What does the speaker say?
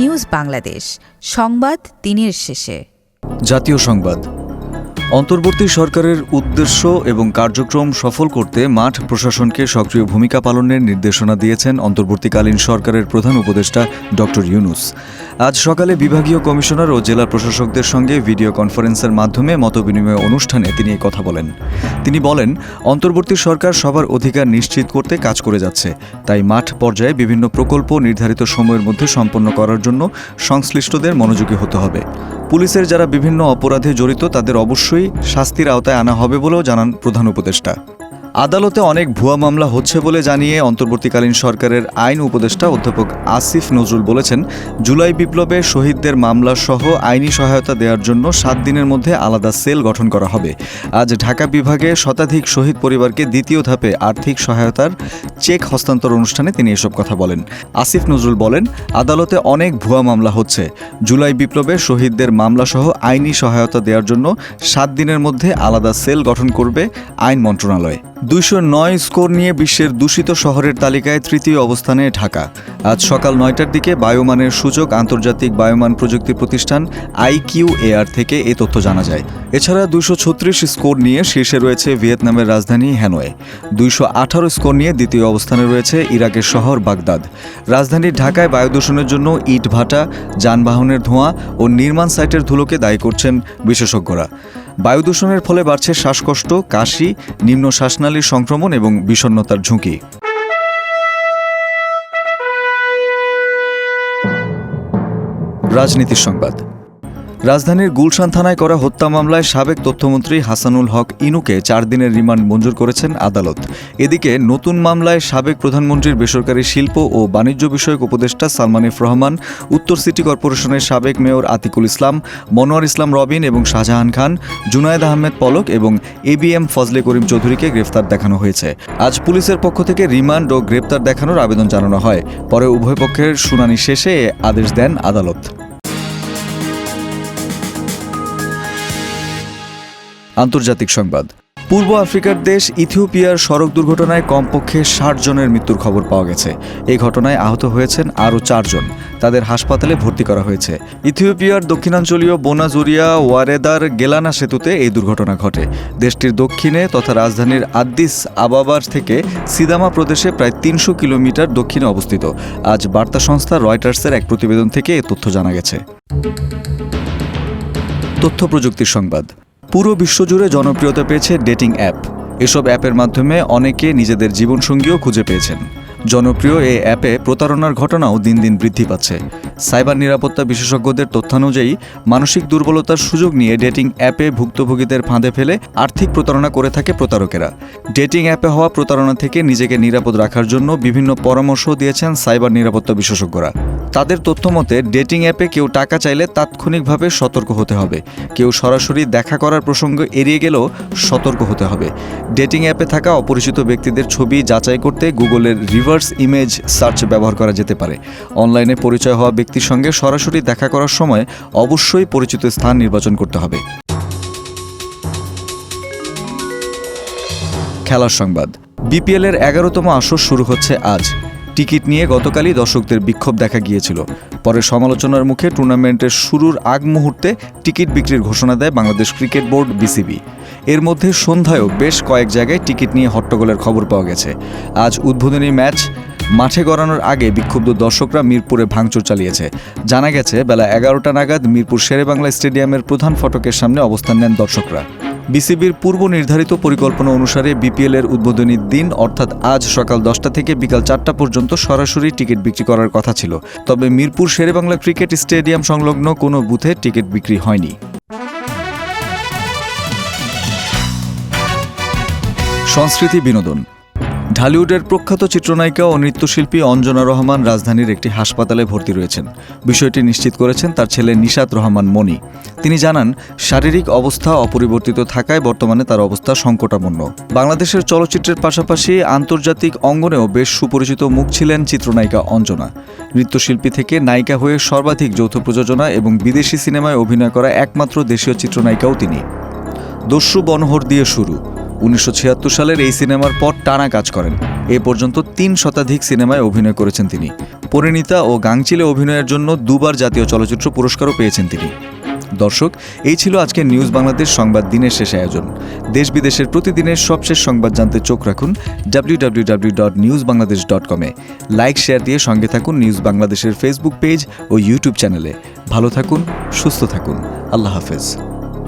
News Bangladesh, সংবাদ দিনের শেষে। জাতীয় সংবাদ। অন্তর্বর্তী সরকারের উদ্দেশ্য এবং কার্যক্রম সফল করতে মাঠ প্রশাসনকে সক্রিয় ভূমিকা পালনের নির্দেশনা দিয়েছেন অন্তর্বর্তীকালীন সরকারের প্রধান উপদেষ্টা ড ইউনূস। আজ সকালে বিভাগীয় কমিশনার ও জেলা প্রশাসকদের সঙ্গে ভিডিও কনফারেন্সের মাধ্যমে মতবিনিময় অনুষ্ঠানে তিনি এই কথা বলেন। তিনি বলেন, অন্তর্বর্তী সরকার সবার অধিকার নিশ্চিত করতে কাজ করে যাচ্ছে, তাই মাঠ পর্যায়ে বিভিন্ন প্রকল্প নির্ধারিত সময়ের মধ্যে সম্পন্ন করার জন্য সংশ্লিষ্টদের মনোযোগী হতে হবে। পুলিশের যারা বিভিন্ন অপরাধে জড়িত তাদের অবশ্যই শাস্তির আওতায় আনা হবে বলেও জানান প্রধান উপদেষ্টা। আদালতে অনেক ভুয়া মামলা হচ্ছে বলে জানিয়ে অন্তর্বর্তীকালীন সরকারের আইন উপদেষ্টা অধ্যাপক আসিফ নজরুল বলেছেন, জুলাই বিপ্লবে শহীদদের মামলা সহ আইনি সহায়তা দেওয়ার জন্য 7 দিনের মধ্যে আলাদা সেল গঠন করা হবে। আজ ঢাকা বিভাগে শতাধিক শহীদ পরিবারকে দ্বিতীয় ধাপে আর্থিক সহায়তার চেক হস্তান্তর অনুষ্ঠানে তিনি এসব কথা বলেন। আসিফ নজরুল বলেন, আদালতে অনেক ভুয়া মামলা হচ্ছে। জুলাই বিপ্লবে শহীদদের মামলা সহ আইনি সহায়তা দেওয়ার জন্য 7 দিনের মধ্যে আলাদা সেল গঠন করবে আইন মন্ত্রণালয়। 209 স্কোর নিয়ে বিশ্বের দূষিত শহরের তালিকায় তৃতীয় অবস্থানে ঢাকা। আজ সকাল 9টার দিকে বায়ুমানের সূচক আন্তর্জাতিক বায়ুমান প্রযুক্তি প্রতিষ্ঠান IQAR থেকে এ তথ্য জানা যায়। এছাড়া 236 স্কোর নিয়ে শীর্ষে রয়েছে ভিয়েতনামের রাজধানী হ্যানয়ে। 218 স্কোর নিয়ে দ্বিতীয় অবস্থানে রয়েছে ইরাকের শহর বাগদাদ। রাজধানী ঢাকায় বায়ু দূষণের জন্য ইট ভাটা, যানবাহনের ধোঁয়া ও নির্মাণ সাইটের ধুলোকে দায়ী করছেন বিশেষজ্ঞরা। বায়ু দূষণের ফলে বাড়ছে শ্বাসকষ্ট, কাশি, নিম্ন শ্বাসনালীর সংক্রমণ এবং বিষণ্ণতার ঝুঁকি। রাজনীতির সংবাদ। রাজধানীর গুলশান থানায় করা হত্যা মামলায় সাবেক তথ্যমন্ত্রী হাসানুল হক ইনুকে 4 দিনের রিমান্ড মঞ্জুর করেছেন আদালত। এদিকে নতুন মামলায় সাবেক প্রধানমন্ত্রীর বেসরকারি শিল্প ও বাণিজ্য বিষয়ক উপদেষ্টা সালমান এফ রহমান, উত্তর সিটি কর্পোরেশনের সাবেক মেয়র আতিকুল ইসলাম, মনোয়ার ইসলাম রবিন এবং শাহজাহান খান, জুনায়েদ আহমেদ পলক এবং ABM ফজলে করিম চৌধুরীকে গ্রেফতার দেখানো হয়েছে। আজ পুলিশের পক্ষ থেকে রিমান্ড ও গ্রেপ্তার দেখানোর আবেদন জানানো হয়। পরে উভয় পক্ষের শুনানি শেষে আদেশ দেন আদালত। আন্তর্জাতিক সংবাদ। পূর্ব আফ্রিকার দেশ ইথিওপিয়ার সড়ক দুর্ঘটনায় কমপক্ষে 60 জনের মৃত্যুর খবর পাওয়া গেছে। এই ঘটনায় আহত হয়েছেন আরও 4 জন। তাদের হাসপাতালে ভর্তি করা হয়েছে। ইথিওপিয়ার দক্ষিণাঞ্চলীয় বোনাজুরিয়া ওয়ারেদার গেলানা সেতুতে এই দুর্ঘটনা ঘটে। দেশটির দক্ষিণে তথা রাজধানীর আদ্দিস আবাবার থেকে সিদামা প্রদেশে প্রায় 300 কিলোমিটার দক্ষিণে অবস্থিত। আজ বার্তা সংস্থা রয়টার্সের এক প্রতিবেদন থেকে এ তথ্য জানা গেছে। তথ্য প্রযুক্তির সংবাদ। পুরো বিশ্বজুড়ে জনপ্রিয়তা পেয়েছে ডেটিং অ্যাপ। এসব অ্যাপের মাধ্যমে অনেকে নিজেদের জীবনসঙ্গীও খুঁজে পেয়েছেন। জনপ্রিয় এই অ্যাপে প্রতারণার ঘটনাও দিন দিন বৃদ্ধি পাচ্ছে। সাইবার নিরাপত্তা বিশেষজ্ঞদের তথ্যানুযায়ী মানসিক দুর্বলতার সুযোগ নিয়ে ডেটিং অ্যাপে ভুক্তভোগীদের ফাঁদে ফেলে আর্থিক প্রতারণা করে থাকে প্রতারকেরা। ডেটিং অ্যাপে হওয়া প্রতারণা থেকে নিজেকে নিরাপদ রাখার জন্য বিভিন্ন পরামর্শ দিয়েছেন সাইবার নিরাপত্তা বিশেষজ্ঞরা। তাদের তথ্যমতে ডেটিং অ্যাপে কেউ টাকা চাইলে তাৎক্ষণিকভাবে সতর্ক হতে হবে। কেউ সরাসরি দেখা করার প্রসঙ্গ এড়িয়ে গেলেও সতর্ক হতে হবে। ডেটিং অ্যাপে থাকা অপরিচিত ব্যক্তিদের ছবি যাচাই করতে গুগলের রিভার্স ইমেজ সার্চ ব্যবহার করা যেতে পারে। অনলাইনে পরিচয় হওয়া ব্যক্তির সঙ্গে সরাসরি দেখা করার সময় অবশ্যই পরিচিত স্থান নির্বাচন করতে হবে। খেলার সংবাদ। BPL এর 11তম আসর শুরু হচ্ছে আজ। টিকিট নিয়ে গতকালই দর্শকদের বিক্ষোভ দেখা গিয়েছিল। পরে সমালোচনার মুখে টুর্নামেন্টের শুরুর আগ মুহূর্তে টিকিট বিক্রির ঘোষণা দেয় বাংলাদেশ ক্রিকেট বোর্ড BCB। এর মধ্যে সন্ধ্যায়ও বেশ কয়েক জায়গায় টিকিট নিয়ে হট্টগোলের খবর পাওয়া গেছে। আজ উদ্বোধনী ম্যাচ মাঠে গড়ানোর আগে বিক্ষুব্ধ দর্শকরা মিরপুরে ভাঙচুর চালিয়েছে। জানা গেছে বেলা 11টা নাগাদ মিরপুর শেরেবাংলা স্টেডিয়ামের প্রধান ফটকের সামনে অবস্থান নেন দর্শকরা। বিসিবির পূর্ব নির্ধারিত পরিকল্পনা অনুসারে BPL এর উদ্বোধনী দিন অর্থাৎ আজ সকাল 10টা থেকে বিকাল 4টা পর্যন্ত সরাসরি টিকিট বিক্রি করার কথা ছিল। তবে মিরপুর শেরেবাংলা ক্রিকেট স্টেডিয়াম সংলগ্ন কোনো বুথে টিকিট বিক্রি হয়নি। সংস্কৃতি বিনোদন। ঢালিউডের প্রখ্যাত চিত্রনায়িকা ও নৃত্যশিল্পী অঞ্জনা রহমান রাজধানীর একটি হাসপাতালে ভর্তি রয়েছেন। বিষয়টি নিশ্চিত করেছেন তার ছেলে নিশাত রহমান মনি। তিনি জানান, শারীরিক অবস্থা অপরিবর্তিত থাকায় বর্তমানে তার অবস্থা সংকটাপন্ন। বাংলাদেশের চলচ্চিত্রের পাশাপাশি আন্তর্জাতিক অঙ্গনেও বেশ সুপরিচিত মুখ ছিলেন চিত্রনায়িকা অঞ্জনা। নৃত্যশিল্পী থেকে নায়িকা হয়ে সর্বাধিক যৌথ প্রযোজনা এবং বিদেশি সিনেমায় অভিনয় করা একমাত্র দেশীয় চিত্রনায়িকাও তিনি। দস্যু বনহর দিয়ে শুরু। 1976 সালের এই সিনেমার পর টানা কাজ করেন। এ পর্যন্ত 3 শতাধিক সিনেমায় অভিনয় করেছেন তিনি। পরিণীতা ও গাংচিলে অভিনয়ের জন্য 2 বার জাতীয় চলচ্চিত্র পুরস্কারও পেয়েছেন তিনি। দর্শক, এই ছিল আজকের নিউজ বাংলাদেশ সংবাদ দিনের শেষ আয়োজন। দেশ বিদেশের প্রতিদিনের সবশেষ সংবাদ জানতে চোখ রাখুন www.newsbangladesh.com-এ। লাইক শেয়ার দিয়ে সঙ্গে থাকুন নিউজ বাংলাদেশের ফেসবুক পেজ ও ইউটিউব চ্যানেলে। ভালো থাকুন, সুস্থ থাকুন। আল্লাহ হাফেজ।